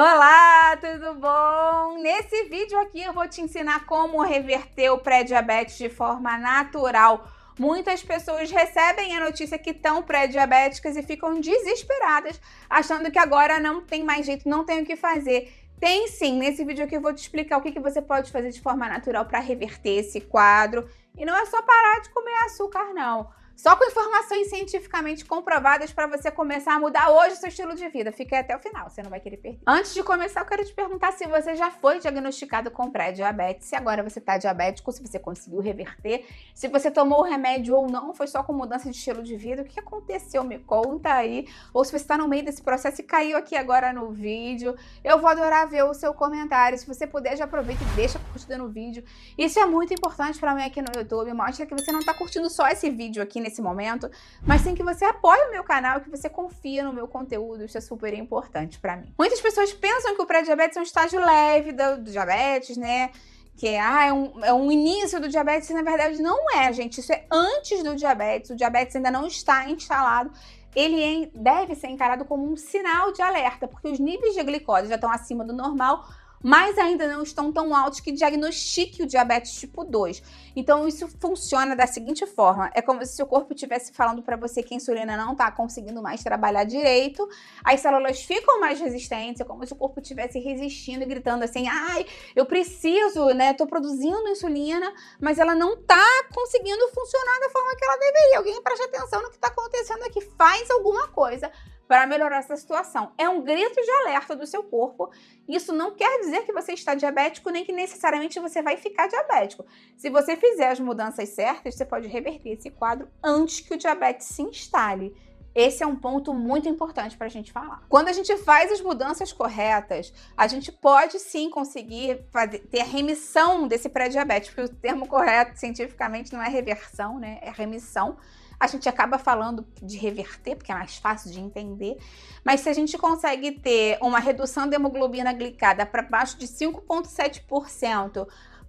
Olá, tudo bom? Nesse vídeo aqui eu vou te ensinar como reverter o pré-diabetes de forma natural. Muitas pessoas recebem a notícia que estão pré-diabéticas e ficam desesperadas, achando que agora não tem mais jeito, não tem o que fazer. Tem sim, nesse vídeo aqui eu vou te explicar o que você pode fazer de forma natural para reverter esse quadro. E não é só parar de comer açúcar, não. Só com informações cientificamente comprovadas para você começar a mudar hoje o seu estilo de vida. Fica aí até o final, você não vai querer perder. Antes de começar, eu quero te perguntar se você já foi diagnosticado com pré-diabetes, se agora você está diabético, se você conseguiu reverter, se você tomou o remédio ou não, foi só com mudança de estilo de vida, o que aconteceu? Me conta aí. Ou se você está no meio desse processo e caiu aqui agora no vídeo, eu vou adorar ver o seu comentário. Se você puder, já aproveita e deixa a curtida no vídeo. Isso é muito importante para mim aqui no YouTube. Mostra que você não está curtindo só esse vídeo aqui nesse momento, mas sim que você apoia o meu canal, que você confia no meu conteúdo. Isso é super importante para mim. Muitas pessoas pensam que o pré-diabetes é um estágio leve do diabetes, né? Que é um início do diabetes, e na verdade não é, gente. Isso é antes do diabetes. O diabetes ainda não está instalado. Ele deve ser encarado como um sinal de alerta, porque os níveis de glicose já estão acima do normal, mas ainda não estão tão altos que diagnostique o diabetes tipo 2. Então isso funciona da seguinte forma: é como se seu corpo estivesse falando para você que a insulina não está conseguindo mais trabalhar direito, as células ficam mais resistentes, é como se o corpo estivesse resistindo e gritando assim: ai, eu preciso, né, tô produzindo insulina, mas ela não tá conseguindo funcionar da forma que ela deveria. Alguém preste atenção no que está acontecendo aqui, faz alguma coisa para melhorar essa situação. É um grito de alerta do seu corpo. Isso não quer dizer que você está diabético, nem que necessariamente você vai ficar diabético. Se você fizer as mudanças certas, você pode reverter esse quadro antes que o diabetes se instale. Esse é um ponto muito importante para a gente falar. Quando a gente faz as mudanças corretas, a gente pode sim conseguir ter a remissão desse pré-diabetes, porque o termo correto cientificamente não é reversão, né? É remissão. A gente acaba falando de reverter, porque é mais fácil de entender, mas se a gente consegue ter uma redução da hemoglobina glicada para baixo de 5,7%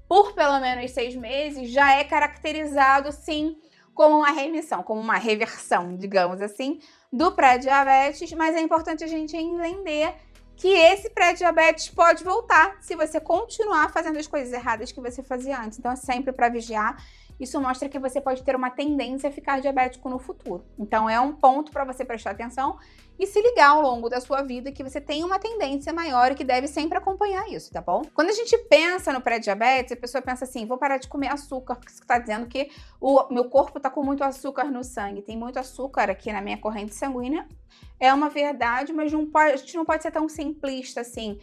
por pelo menos 6 meses, já é caracterizado, sim, como uma remissão, como uma reversão, digamos assim, do pré-diabetes. Mas é importante a gente entender que esse pré-diabetes pode voltar se você continuar fazendo as coisas erradas que você fazia antes. Então é sempre para vigiar. Isso mostra que você pode ter uma tendência a ficar diabético no futuro. Então é um ponto para você prestar atenção e se ligar ao longo da sua vida que você tem uma tendência maior e que deve sempre acompanhar isso, tá bom? Quando a gente pensa no pré-diabetes, a pessoa pensa assim: vou parar de comer açúcar, porque você está dizendo que o meu corpo está com muito açúcar no sangue. Tem muito açúcar aqui na minha corrente sanguínea. É uma verdade, mas a gente não pode ser tão simplista assim.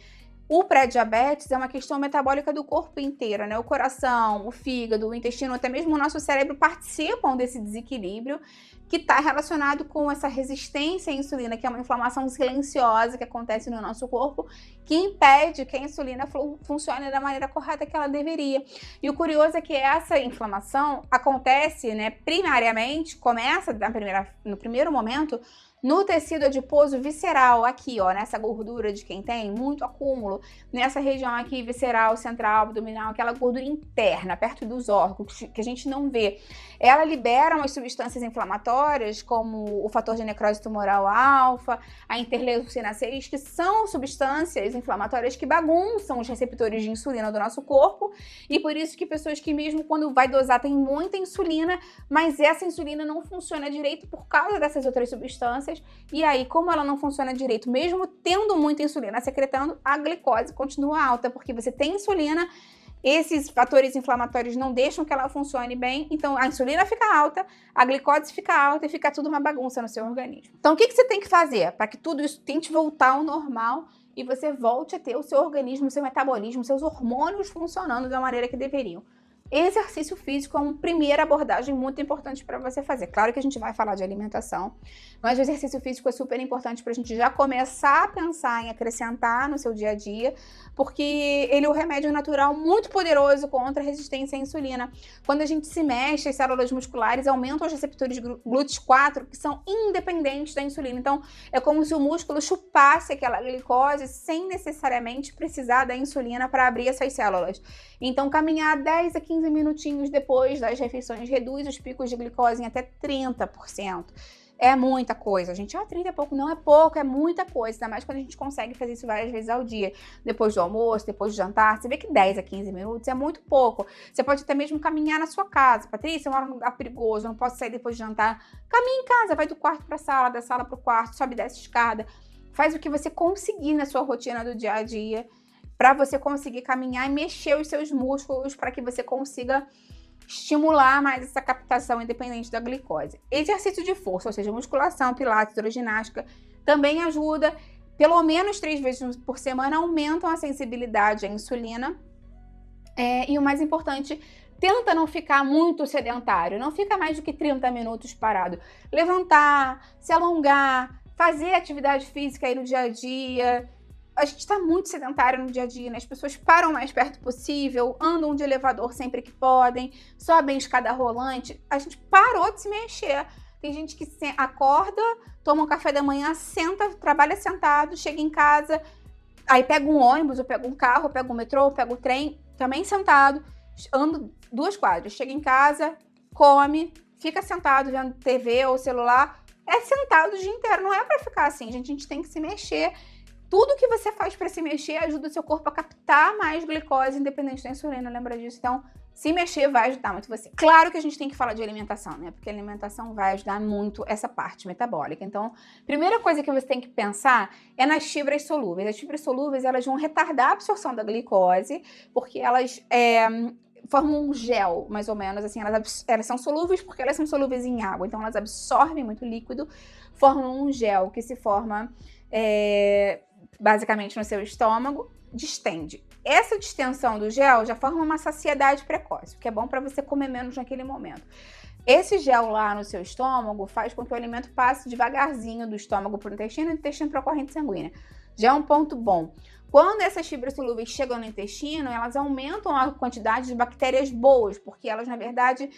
O pré-diabetes é uma questão metabólica do corpo inteiro, né? O coração, o fígado, o intestino, até mesmo o nosso cérebro participam desse desequilíbrio que está relacionado com essa resistência à insulina, que é uma inflamação silenciosa que acontece no nosso corpo, que impede que a insulina funcione da maneira correta que ela deveria. E o curioso é que essa inflamação acontece, né, primariamente, começa no primeiro momento, no tecido adiposo visceral, aqui, ó, nessa gordura de quem tem muito acúmulo, nessa região aqui visceral, central, abdominal, aquela gordura interna, perto dos órgãos, que a gente não vê. Ela libera umas substâncias inflamatórias, como o fator de necrose tumoral alfa, a interleucina 6, que são substâncias inflamatórias que bagunçam os receptores de insulina do nosso corpo, e por isso que pessoas que mesmo quando vai dosar tem muita insulina, mas essa insulina não funciona direito por causa dessas outras substâncias. E aí, como ela não funciona direito, mesmo tendo muita insulina secretando, a glicose continua alta, porque você tem insulina, esses fatores inflamatórios não deixam que ela funcione bem, então a insulina fica alta, a glicose fica alta e fica tudo uma bagunça no seu organismo. Então o que você tem que fazer para que tudo isso tente voltar ao normal e você volte a ter o seu organismo, o seu metabolismo, seus hormônios funcionando da maneira que deveriam? Exercício físico é uma primeira abordagem muito importante para você fazer. Claro que a gente vai falar de alimentação, mas o exercício físico é super importante para a gente já começar a pensar em acrescentar no seu dia a dia, porque ele é um remédio natural muito poderoso contra a resistência à insulina. Quando a gente se mexe, as células musculares aumentam os receptores GLUT4, que são independentes da insulina. Então, é como se o músculo chupasse aquela glicose sem necessariamente precisar da insulina para abrir essas células. Então, caminhar 10 a 15 minutinhos depois das refeições reduz os picos de glicose em até 30%. é muita coisa. A gente, 30 e pouco não é pouco, é muita coisa. Ainda mais quando a gente consegue fazer isso várias vezes ao dia. Depois do almoço, depois do jantar. Você vê que 10 a 15 minutos é muito pouco. Você pode até mesmo caminhar na sua casa. Patrícia, eu moro num lugar perigoso, não posso sair depois do jantar. Caminha em casa, vai do quarto para a sala, da sala para o quarto, sobe e desce escada. Faz o que você conseguir na sua rotina do dia a dia para você conseguir caminhar e mexer os seus músculos para que você consiga estimular mais essa captação independente da glicose. Exercício de força, ou seja, musculação, pilates, hidroginástica, também ajuda. Pelo menos 3 vezes por semana aumentam a sensibilidade à insulina. E o mais importante, tenta não ficar muito sedentário, não fica mais do que 30 minutos parado. Levantar, se alongar, fazer atividade física aí no dia a dia. A gente está muito sedentário no dia a dia, né? As pessoas param o mais perto possível, andam de elevador sempre que podem, sobem escada rolante. A gente parou de se mexer. Tem gente que acorda, toma um café da manhã, senta, trabalha sentado, chega em casa, aí pega um ônibus, ou pega um carro, ou pega um metrô, ou pega o trem, também sentado, anda 2 quadras, chega em casa, come, fica sentado vendo TV ou celular. É sentado o dia inteiro, não é para ficar assim, gente. A gente tem que se mexer. Tudo que você faz para se mexer ajuda o seu corpo a captar mais glicose, independente da insulina, lembra disso? Então, se mexer vai ajudar muito você. Claro que a gente tem que falar de alimentação, né? Porque a alimentação vai ajudar muito essa parte metabólica. Então, primeira coisa que você tem que pensar é nas fibras solúveis. As fibras solúveis, elas vão retardar a absorção da glicose, porque elas formam um gel, mais ou menos, assim, elas são solúveis porque elas são solúveis em água, então elas absorvem muito líquido, formam um gel que se forma basicamente no seu estômago, distende. Essa distensão do gel já forma uma saciedade precoce, o que é bom para você comer menos naquele momento. Esse gel lá no seu estômago faz com que o alimento passe devagarzinho do estômago para o intestino e do intestino para a corrente sanguínea. Já é um ponto bom. Quando essas fibras solúveis chegam no intestino, elas aumentam a quantidade de bactérias boas, porque elas, na verdade,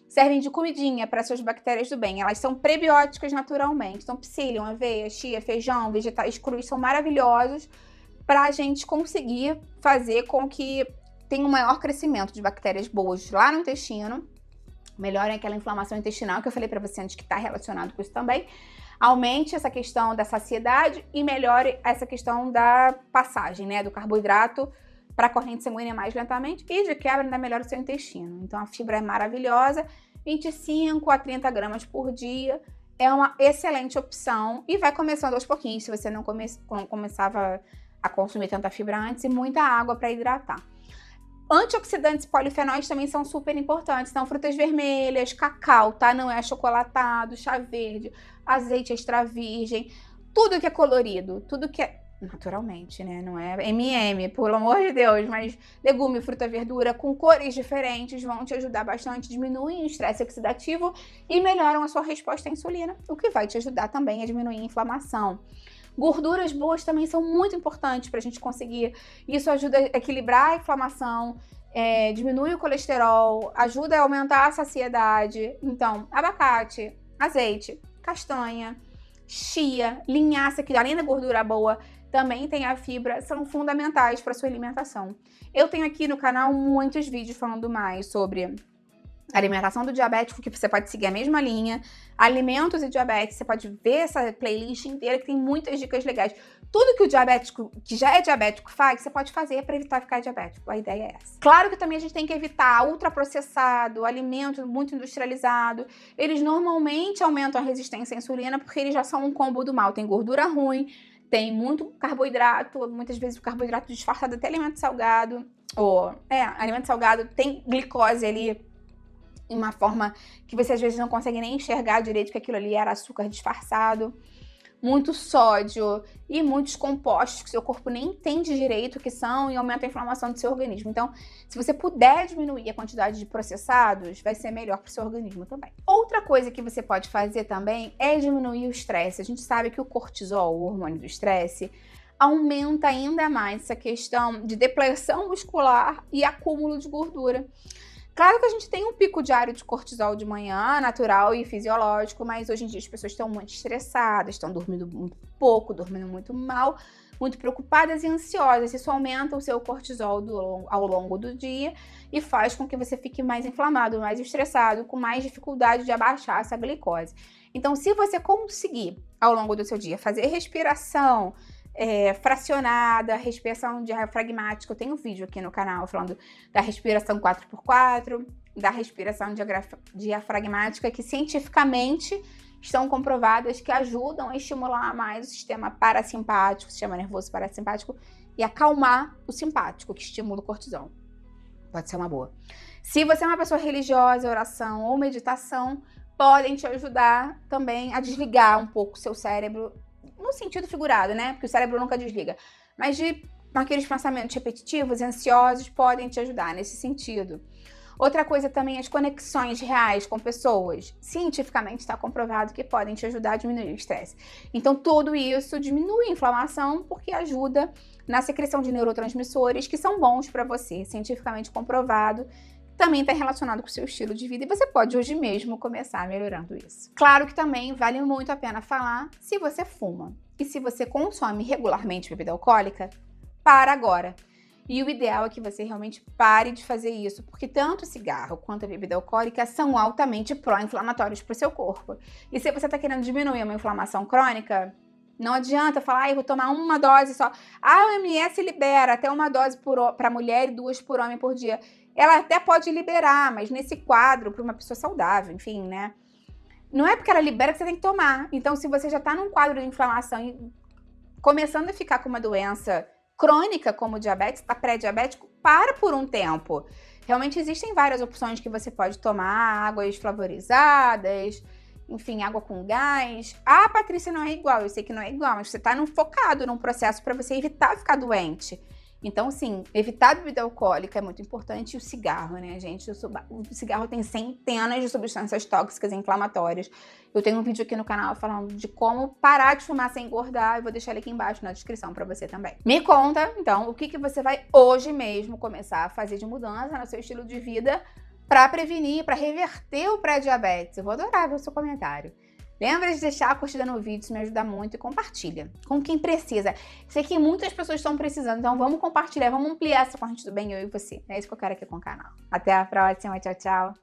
servem de comidinha para essas bactérias do bem. Elas são prebióticas naturalmente. Então, psyllium, aveia, chia, feijão, vegetais crus são maravilhosos para a gente conseguir fazer com que tenha um maior crescimento de bactérias boas lá no intestino. Melhorem aquela inflamação intestinal que eu falei para você antes, que está relacionado com isso também. Aumente essa questão da saciedade e melhore essa questão da passagem, né, do carboidrato para a corrente sanguínea mais lentamente e, de quebra, ainda melhora o seu intestino. Então, a fibra é maravilhosa, 25 a 30 gramas por dia é uma excelente opção e vai começando aos pouquinhos, se você não começava a consumir tanta fibra antes, e muita água para hidratar. Antioxidantes e polifenóis também são super importantes. Então, frutas vermelhas, cacau, tá? Não é achocolatado, chá verde, azeite extra virgem, tudo que é colorido, tudo que é naturalmente, né? Não é M&M, pelo amor de Deus, mas legume, fruta, verdura com cores diferentes vão te ajudar bastante, diminuem o estresse oxidativo e melhoram a sua resposta à insulina, o que vai te ajudar também a diminuir a inflamação. Gorduras boas também são muito importantes para a gente conseguir. Isso ajuda a equilibrar a inflamação, diminui o colesterol, ajuda a aumentar a saciedade. Então, abacate, azeite, castanha, chia, linhaça, que além da gordura boa, também tem a fibra, são fundamentais para a sua alimentação. Eu tenho aqui no canal muitos vídeos falando mais sobre alimentação do diabético, que você pode seguir a mesma linha. Alimentos e diabetes, você pode ver essa playlist inteira que tem muitas dicas legais. Tudo que o diabético, que já é diabético, faz, você pode fazer para evitar ficar diabético. A ideia é essa. Claro que também a gente tem que evitar ultraprocessado, alimento muito industrializado. Eles normalmente aumentam a resistência à insulina porque eles já são um combo do mal. Tem gordura ruim, tem muito carboidrato, muitas vezes o carboidrato disfarçado até alimento salgado. Alimento salgado tem glicose ali, uma forma que você às vezes não consegue nem enxergar direito que aquilo ali era açúcar disfarçado. Muito sódio e muitos compostos que seu corpo nem entende direito o que são e aumenta a inflamação do seu organismo. Então, se você puder diminuir a quantidade de processados, vai ser melhor para o seu organismo também. Outra coisa que você pode fazer também é diminuir o estresse. A gente sabe que o cortisol, o hormônio do estresse, aumenta ainda mais essa questão de depressão muscular e acúmulo de gordura. Claro que a gente tem um pico diário de cortisol de manhã, natural e fisiológico, mas hoje em dia as pessoas estão muito estressadas, estão dormindo muito pouco, dormindo muito mal. muito preocupadas e ansiosas. Isso aumenta o seu cortisol ao longo do dia e faz com que você fique mais inflamado, mais estressado, com mais dificuldade de abaixar essa glicose. Então, se você conseguir, ao longo do seu dia, fazer respiração fracionada, respiração diafragmática, eu tenho um vídeo aqui no canal falando da respiração 4x4, da respiração diafragmática, que cientificamente estão comprovadas que ajudam a estimular mais o sistema parasimpático, o sistema nervoso parasimpático, e acalmar o simpático, que estimula o cortisol. Pode ser uma boa. Se você é uma pessoa religiosa, oração ou meditação, podem te ajudar também a desligar um pouco o seu cérebro, no sentido figurado, né? Porque o cérebro nunca desliga. Mas aqueles pensamentos repetitivos e ansiosos podem te ajudar nesse sentido. Outra coisa também, as conexões reais com pessoas. Cientificamente está comprovado que podem te ajudar a diminuir o estresse. Então, tudo isso diminui a inflamação porque ajuda na secreção de neurotransmissores que são bons para você, cientificamente comprovado. Também está relacionado com o seu estilo de vida e você pode hoje mesmo começar melhorando isso. Claro que também vale muito a pena falar se você fuma. E se você consome regularmente bebida alcoólica, para agora. E o ideal é que você realmente pare de fazer isso, porque tanto o cigarro quanto a bebida alcoólica são altamente pró-inflamatórios para o seu corpo. E se você está querendo diminuir uma inflamação crônica, não adianta falar, eu vou tomar uma dose só. O OMS libera até uma dose para mulher e 2 por homem por dia. Ela até pode liberar, mas nesse quadro, para uma pessoa saudável, enfim, né? Não é porque ela libera que você tem que tomar. Então, se você já está num quadro de inflamação e começando a ficar com uma doença crônica, como diabetes, está pré-diabético, para por um tempo. Realmente existem várias opções que você pode tomar, águas flavorizadas, enfim, água com gás. Patrícia, não é igual, eu sei que não é igual, mas você está focado num processo para você evitar ficar doente. Então, sim, evitar a bebida alcoólica é muito importante, e o cigarro, né, gente? O cigarro tem centenas de substâncias tóxicas e inflamatórias. Eu tenho um vídeo aqui no canal falando de como parar de fumar sem engordar, eu vou deixar ele aqui embaixo na descrição pra você também. Me conta, então, o que você vai hoje mesmo começar a fazer de mudança no seu estilo de vida pra prevenir, pra reverter o pré-diabetes. Eu vou adorar ver o seu comentário. Lembra de deixar a curtida no vídeo, isso me ajuda muito, e compartilha com quem precisa. Sei que muitas pessoas estão precisando, então vamos compartilhar, vamos ampliar essa corrente do bem, eu e você. É isso que eu quero aqui com o canal. Até a próxima, tchau, tchau.